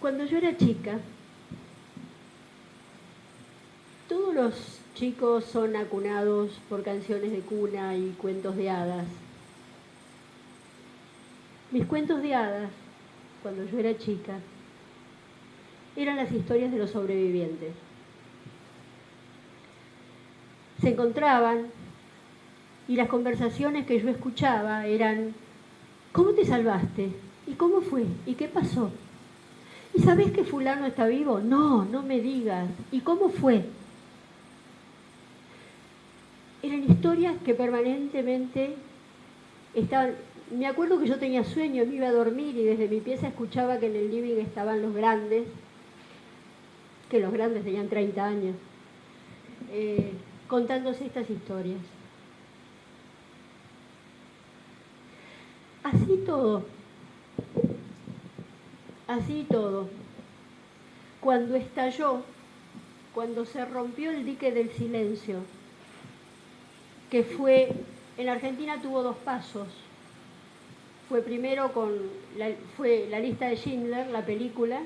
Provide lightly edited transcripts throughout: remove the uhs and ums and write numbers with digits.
Cuando yo era chica, todos los chicos son acunados por canciones de cuna y cuentos de hadas. Mis cuentos de hadas, cuando yo era chica, eran las historias de los sobrevivientes. Se encontraban y las conversaciones que yo escuchaba eran: ¿cómo te salvaste? ¿Y cómo fue? ¿Y qué pasó? ¿Y sabés que fulano está vivo? No, no me digas. ¿Y cómo fue? Eran historias que permanentemente estaban. Me acuerdo que yo tenía sueño, me iba a dormir y desde mi pieza escuchaba que en el living estaban los grandes, que los grandes tenían 30 años, contándose estas historias. Así todo, cuando estalló, cuando se rompió el dique del silencio, que fue, en la Argentina tuvo dos pasos. Fue primero fue La lista de Schindler, la película,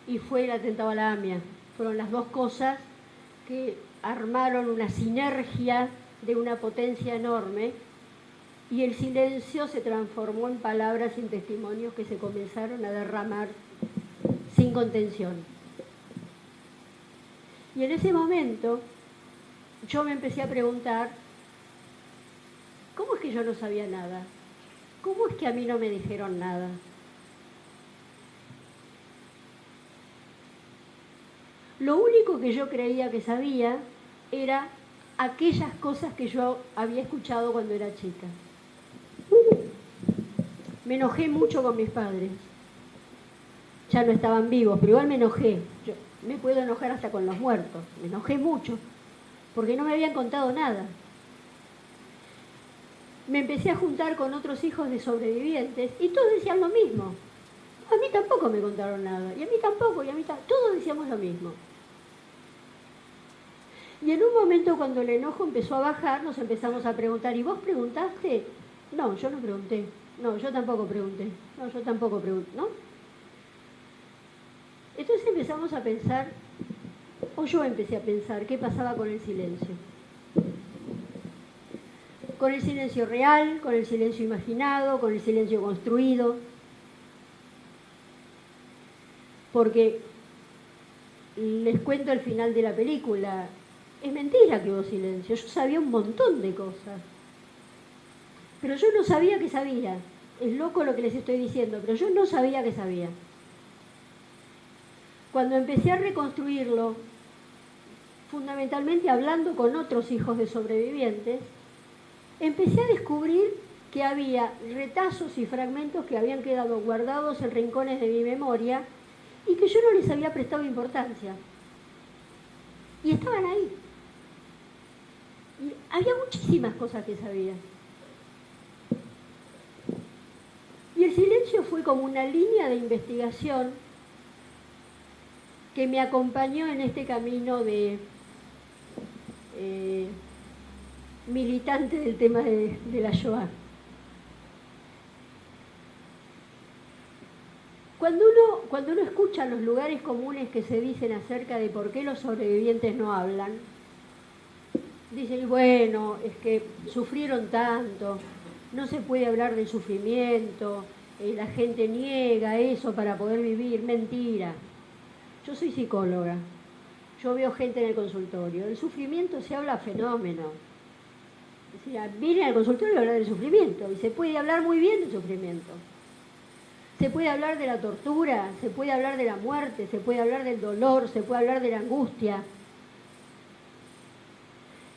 y fue el atentado a la AMIA. Fueron las dos cosas que armaron una sinergia de una potencia enorme, y el silencio se transformó en palabras y en testimonios que se comenzaron a derramar sin contención. Y en ese momento yo me empecé a preguntar: ¿cómo es que yo no sabía nada? ¿Cómo es que a mí no me dijeron nada? Lo único que yo creía que sabía era aquellas cosas que yo había escuchado cuando era chica. Me enojé mucho con mis padres. Ya no estaban vivos, pero igual me enojé. Yo me puedo enojar hasta con los muertos. Me enojé mucho, porque no me habían contado nada. Me empecé a juntar con otros hijos de sobrevivientes y todos decían lo mismo. A mí tampoco me contaron nada, y a mí tampoco, y a mí tampoco. Todos decíamos lo mismo. Y en un momento, cuando el enojo empezó a bajar, nos empezamos a preguntar: ¿y vos preguntaste? No, yo no pregunté. No, yo tampoco pregunté. No, yo tampoco pregunté, ¿no? Entonces empezamos a pensar, o yo empecé a pensar, ¿qué pasaba con el silencio? Con el silencio real, con el silencio imaginado, con el silencio construido. Porque les cuento el final de la película. Es mentira que hubo silencio. Yo sabía un montón de cosas, pero yo no sabía que sabía. Es loco lo que les estoy diciendo, pero yo no sabía que sabía. Cuando empecé a reconstruirlo, fundamentalmente hablando con otros hijos de sobrevivientes, empecé a descubrir que había retazos y fragmentos que habían quedado guardados en rincones de mi memoria y que yo no les había prestado importancia. Y estaban ahí. Y había muchísimas cosas que sabía. Y el silencio fue como una línea de investigación que me acompañó en este camino de militante del tema de la Shoah. Cuando uno escucha los lugares comunes que se dicen acerca de por qué los sobrevivientes no hablan, dicen: bueno, es que sufrieron tanto, no se puede hablar del sufrimiento, la gente niega eso para poder vivir. Mentira. Yo soy psicóloga, yo veo gente en el consultorio. El sufrimiento se habla fenómeno. O sea, vienen al consultorio a hablar del sufrimiento, y se puede hablar muy bien del sufrimiento. Se puede hablar de la tortura, se puede hablar de la muerte, se puede hablar del dolor, se puede hablar de la angustia.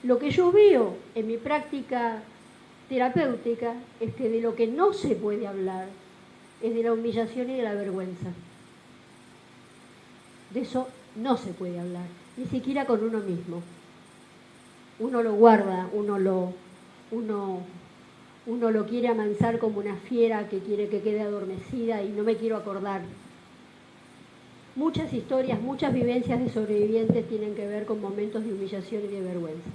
Lo que yo veo en mi práctica terapéutica es que de lo que no se puede hablar es de la humillación y de la vergüenza. De eso no se puede hablar, ni siquiera con uno mismo. Uno lo guarda, uno lo quiere amansar como una fiera que quiere que quede adormecida, y no me quiero acordar. Muchas historias, muchas vivencias de sobrevivientes tienen que ver con momentos de humillación y de vergüenza.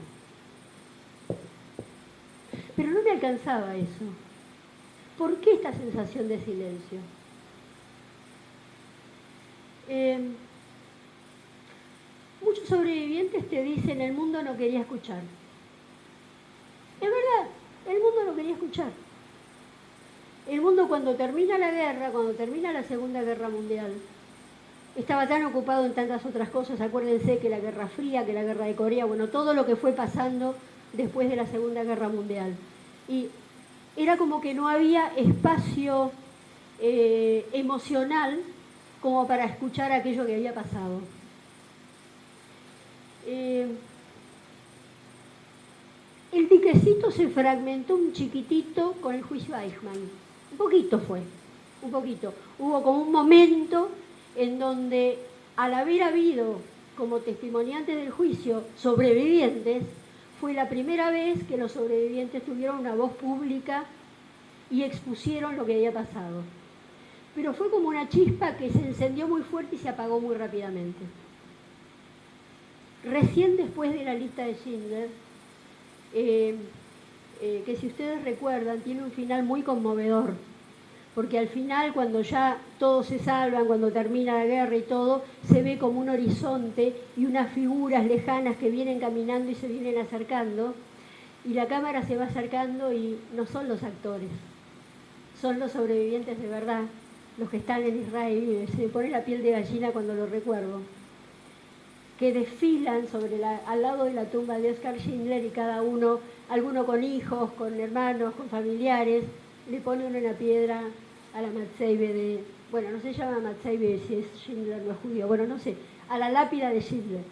Pero no me alcanzaba eso. ¿Por qué esta sensación de silencio? Muchos sobrevivientes te dicen el mundo no quería escuchar. Es verdad, el mundo no quería escuchar. El mundo cuando termina la guerra, cuando termina la Segunda Guerra Mundial, estaba tan ocupado en tantas otras cosas. Acuérdense que la Guerra Fría, que la Guerra de Corea, bueno, todo lo que fue pasando después de la Segunda Guerra Mundial. Y era como que no había espacio emocional como para escuchar aquello que había pasado. El diquecito se fragmentó un chiquitito con el juicio Eichmann. Un poquito fue, un poquito. Hubo como un momento en donde, al haber habido como testimoniantes del juicio sobrevivientes, fue la primera vez que los sobrevivientes tuvieron una voz pública y expusieron lo que había pasado. Pero fue como una chispa que se encendió muy fuerte y se apagó muy rápidamente. Recién después de la lista de Schindler, que si ustedes recuerdan, tiene un final muy conmovedor, porque al final, cuando ya todos se salvan, cuando termina la guerra y todo, se ve como un horizonte y unas figuras lejanas que vienen caminando y se vienen acercando, y la cámara se va acercando y no son los actores, son los sobrevivientes de verdad, los que están en Israel. Se me pone la piel de gallina cuando lo recuerdo, que desfilan al lado de la tumba de Oskar Schindler, y cada uno, alguno con hijos, con hermanos, con familiares, le pone una piedra a la Matzeibe de... Bueno, no se llama Matzeibe si es Schindler no es judío, bueno, no sé, a la lápida de Schindler.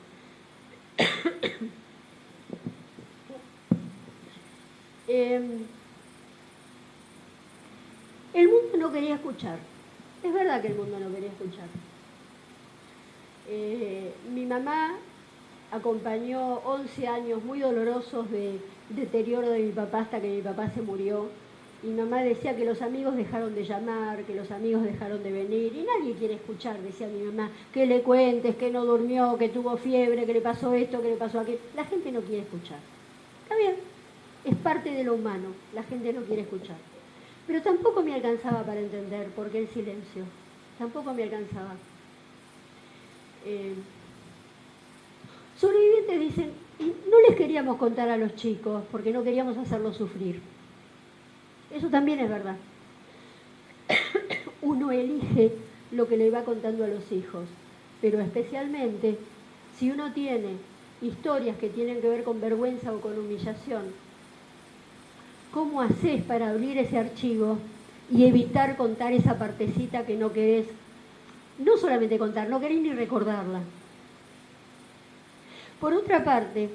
El mundo no quería escuchar. Es verdad que el mundo no quería escuchar. Mi mamá acompañó 11 años muy dolorosos de deterioro de mi papá hasta que mi papá se murió. Y mi mamá decía que los amigos dejaron de llamar, que los amigos dejaron de venir, y nadie quiere escuchar, decía mi mamá, que le cuentes, que no durmió, que tuvo fiebre, que le pasó esto, que le pasó aquello. La gente no quiere escuchar. Está bien, es parte de lo humano, la gente no quiere escuchar. Pero tampoco me alcanzaba para entender por qué el silencio. Tampoco me alcanzaba. Sobrevivientes dicen, no les queríamos contar a los chicos porque no queríamos hacerlos sufrir. Eso también es verdad. Uno elige lo que le va contando a los hijos, pero especialmente si uno tiene historias que tienen que ver con vergüenza o con humillación, ¿cómo haces para abrir ese archivo y evitar contar esa partecita que no querés? No solamente contar, no querés ni recordarla. Por otra parte,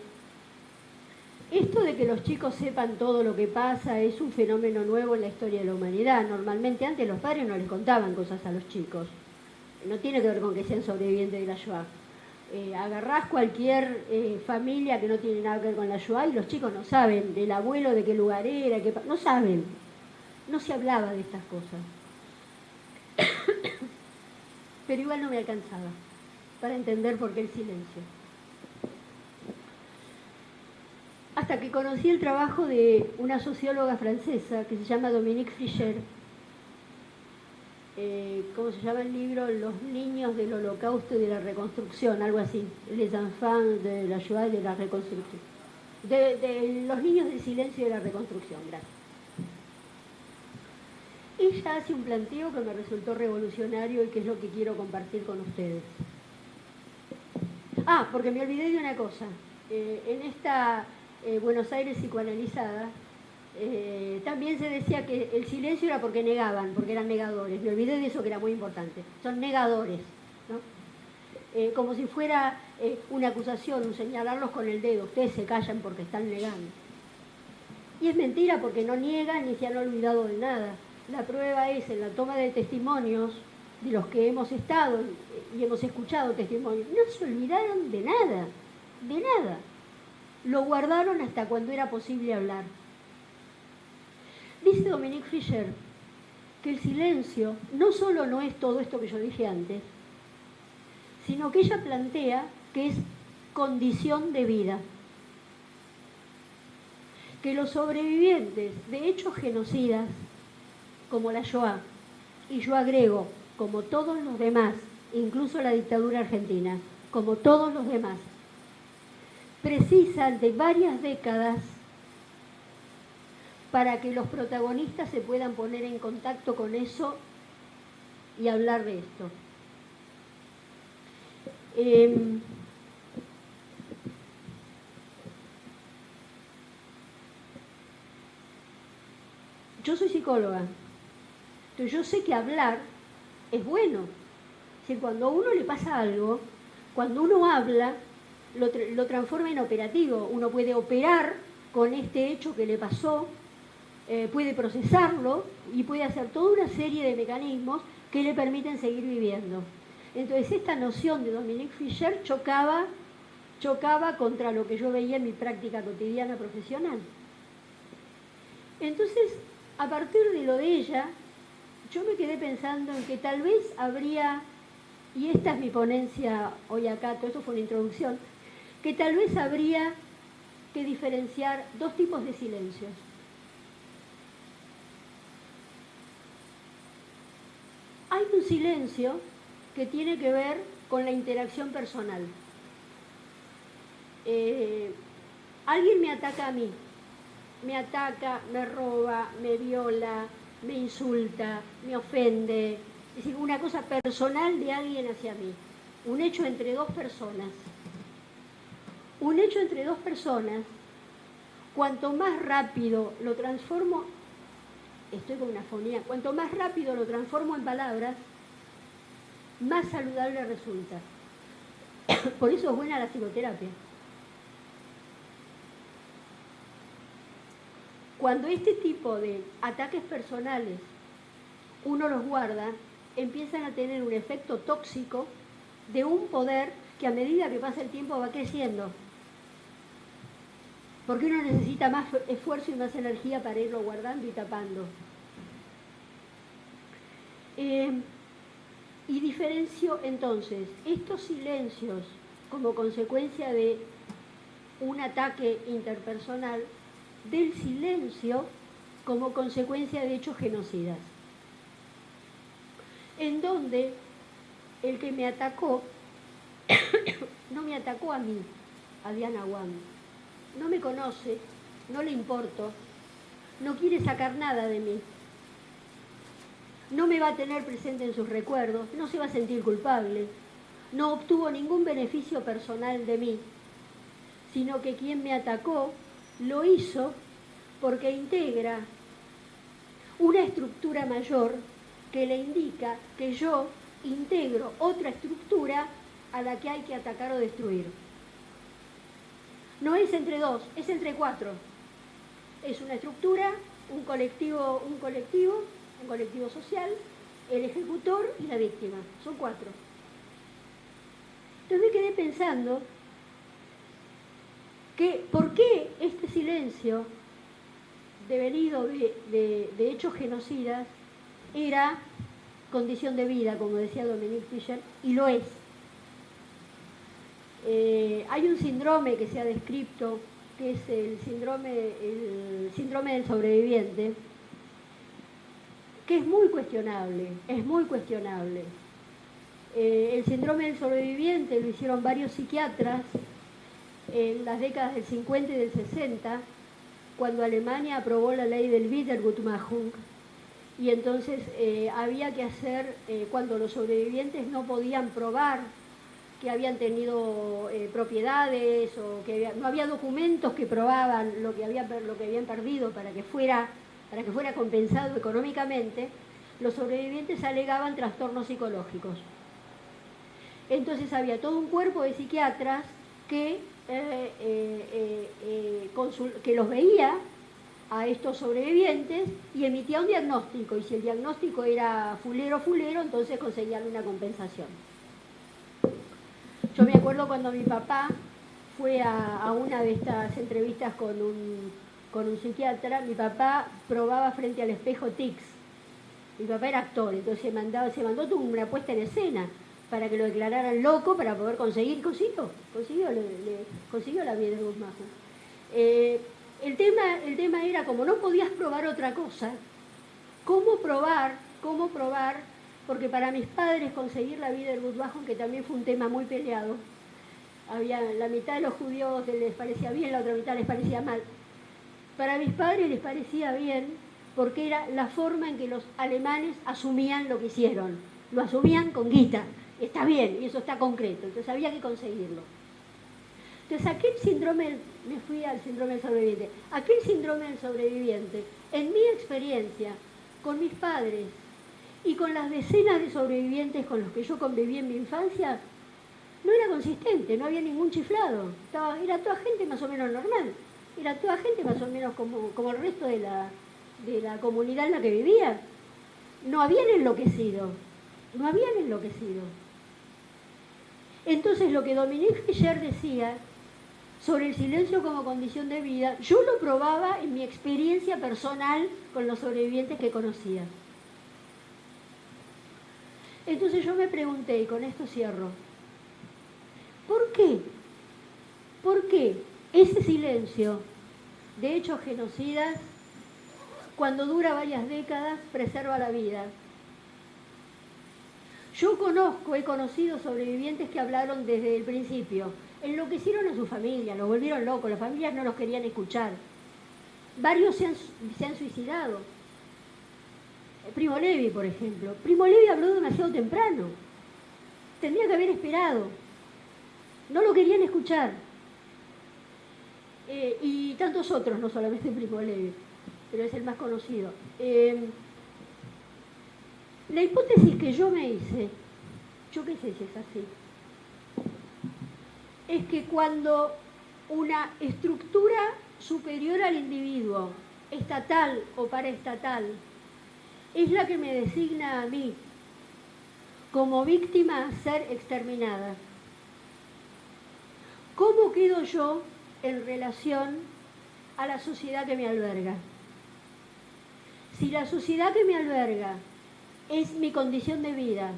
esto de que los chicos sepan todo lo que pasa es un fenómeno nuevo en la historia de la humanidad. Normalmente antes los padres no les contaban cosas a los chicos. No tiene que ver con que sean sobrevivientes de la Shoah. Agarrás cualquier familia que no tiene nada que ver con la Shoah y los chicos no saben del abuelo, de qué lugar era, no saben. No se hablaba de estas cosas. Pero igual no me alcanzaba para entender por qué el silencio. Hasta que conocí el trabajo de una socióloga francesa que se llama Dominique Fischer. ¿Cómo se llama el libro? Los niños del Holocausto y de la Reconstrucción, algo así. Les enfants de la Shoah y de la Reconstrucción. De los niños del silencio y de la reconstrucción, gracias. Ella hace un planteo que me resultó revolucionario y que es lo que quiero compartir con ustedes. Porque me olvidé de una cosa. En esta Buenos Aires psicoanalizada, también se decía que el silencio era porque negaban, porque eran negadores. Me olvidé de eso, que era muy importante. Son negadores, ¿no? Como si fuera una acusación, un señalarlos con el dedo. Ustedes se callan porque están negando. Y es mentira, porque no niegan ni se han olvidado de nada. La prueba es en la toma de testimonios de los que hemos estado y hemos escuchado testimonios. No se olvidaron de nada, de nada. Lo guardaron hasta cuando era posible hablar. Dice Dominique Fischer que el silencio no solo no es todo esto que yo dije antes, sino que ella plantea que es condición de vida. Que los sobrevivientes de hechos genocidas, como la Shoah, y yo agrego, como todos los demás incluso la dictadura argentina, como todos los demás, precisan de varias décadas para que los protagonistas se puedan poner en contacto con eso y hablar de esto. Yo soy psicóloga, entonces yo sé que hablar es bueno. Si cuando a uno le pasa algo, cuando uno habla, lo transforma en operativo. Uno puede operar con este hecho que le pasó, puede procesarlo y puede hacer toda una serie de mecanismos que le permiten seguir viviendo. Entonces esta noción de Dominique Fischer chocaba contra lo que yo veía en mi práctica cotidiana profesional. Entonces, a partir de lo de ella, yo me quedé pensando en que tal vez habría, y esta es mi ponencia hoy acá, todo esto fue una introducción, que tal vez habría que diferenciar dos tipos de silencios. Hay un silencio que tiene que ver con la interacción personal. Alguien me ataca a mí, me ataca, me roba, me viola, me insulta, me ofende, es decir, una cosa personal de alguien hacia mí, un hecho entre dos personas. Un hecho entre dos personas, cuanto más rápido lo transformo, estoy con una fonía, cuanto más rápido lo transformo en palabras, más saludable resulta. Por eso es buena la psicoterapia. Cuando este tipo de ataques personales uno los guarda, empiezan a tener un efecto tóxico de un poder que a medida que pasa el tiempo va creciendo. Porque uno necesita más esfuerzo y más energía para irlo guardando y tapando. Y diferencio entonces estos silencios como consecuencia de un ataque interpersonal del silencio como consecuencia de hechos genocidas, en donde el que me atacó no me atacó a mí, a Diana Wang, no me conoce, no le importo, no quiere sacar nada de mí, no me va a tener presente en sus recuerdos, no se va a sentir culpable, no obtuvo ningún beneficio personal de mí, sino que quien me atacó lo hizo porque integra una estructura mayor que le indica que yo integro otra estructura a la que hay que atacar o destruir. No es entre dos, es entre cuatro. Es una estructura, un colectivo social, el ejecutor y la víctima. Son cuatro. Entonces me quedé pensando que por qué este silencio devenido de hechos genocidas era condición de vida, como decía Dominique Fischer, y lo es. Hay un síndrome que se ha descrito, que es el síndrome del sobreviviente, que es muy cuestionable, el síndrome del sobreviviente lo hicieron varios psiquiatras en las décadas del 50 y del 60, cuando Alemania aprobó la ley del Wiedergutmachung, y entonces había que hacer, cuando los sobrevivientes no podían probar que habían tenido propiedades o que no había documentos que probaban lo que habían perdido para que fuera compensado económicamente, los sobrevivientes alegaban trastornos psicológicos. Entonces había todo un cuerpo de psiquiatras que los veía a estos sobrevivientes y emitía un diagnóstico, y si el diagnóstico era fulero, entonces conseguían una compensación. Yo me acuerdo cuando mi papá fue a una de estas entrevistas con un psiquiatra, mi papá probaba frente al espejo tics. Mi papá era actor, entonces se mandó una puesta en escena para que lo declararan loco para poder conseguir, consiguió la Wiedergutmachung. El tema era, como no podías probar otra cosa, ¿cómo probar porque para mis padres conseguir la vida del Gutbajón, que también fue un tema muy peleado, había la mitad de los judíos les parecía bien, la otra mitad les parecía mal. Para mis padres les parecía bien porque era la forma en que los alemanes asumían lo que hicieron. Lo asumían con guita. Está bien, y eso está concreto. Entonces había que conseguirlo. Entonces aquel síndrome, me fui al síndrome del sobreviviente. Aquel síndrome del sobreviviente, en mi experiencia, con mis padres y con las decenas de sobrevivientes con los que yo conviví en mi infancia, no era consistente, no había ningún chiflado. Era toda gente más o menos normal. Era toda gente más o menos como el resto de la comunidad en la que vivía. No habían enloquecido. No habían enloquecido. Entonces lo que Dominique Fischer decía sobre el silencio como condición de vida, yo lo probaba en mi experiencia personal con los sobrevivientes que conocía. Entonces yo me pregunté, y con esto cierro, ¿por qué? ¿Por qué ese silencio de hechos genocidas, cuando dura varias décadas, preserva la vida? Yo he conocido sobrevivientes que hablaron desde el principio. Enloquecieron a su familia, los volvieron locos, las familias no los querían escuchar. Varios se han suicidado. Primo Levi, por ejemplo. Primo Levi habló demasiado temprano. Tendría que haber esperado. No lo querían escuchar. Y tantos otros, no solamente Primo Levi, pero es el más conocido. La hipótesis que yo me hice, yo qué sé si es así, es que cuando una estructura superior al individuo, estatal o paraestatal, es la que me designa a mí como víctima a ser exterminada, ¿cómo quedo yo en relación a la sociedad que me alberga? Si la sociedad que me alberga es mi condición de vida,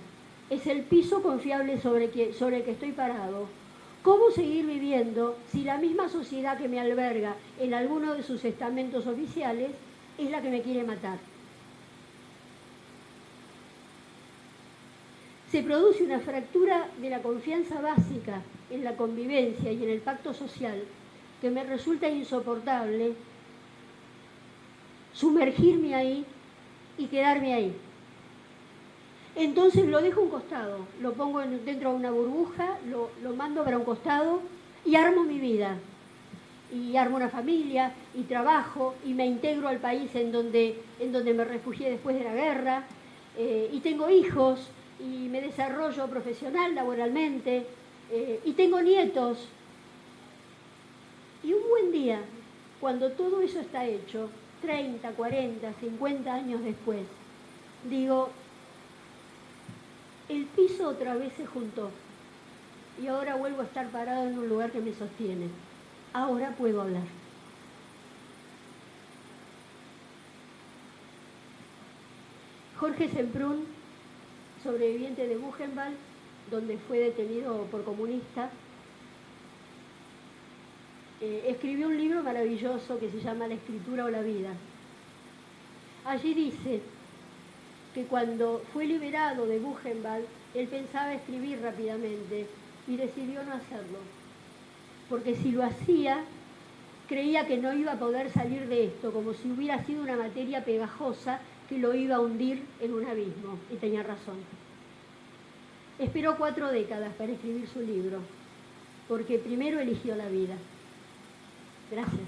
es el piso confiable sobre el que estoy parado, ¿cómo seguir viviendo si la misma sociedad que me alberga en alguno de sus estamentos oficiales es la que me quiere matar? Se produce una fractura de la confianza básica en la convivencia y en el pacto social que me resulta insoportable sumergirme ahí y quedarme ahí. Entonces lo dejo a un costado, lo pongo dentro de una burbuja, lo mando para un costado y armo mi vida. Y armo una familia, y trabajo, y me integro al país en donde me refugié después de la guerra, y tengo hijos, y me desarrollo profesional, laboralmente, y tengo nietos. Y un buen día, cuando todo eso está hecho, 30, 40, 50 años después, digo, el piso otra vez se juntó y ahora vuelvo a estar parado en un lugar que me sostiene. Ahora puedo hablar. Jorge Semprún, sobreviviente de Buchenwald, donde fue detenido por comunista, escribió un libro maravilloso que se llama La escritura o la vida. Allí dice que cuando fue liberado de Buchenwald, él pensaba escribir rápidamente y decidió no hacerlo, porque si lo hacía, creía que no iba a poder salir de esto, como si hubiera sido una materia pegajosa que lo iba a hundir en un abismo, y tenía razón. Esperó 4 décadas para escribir su libro, porque primero eligió la vida. Gracias.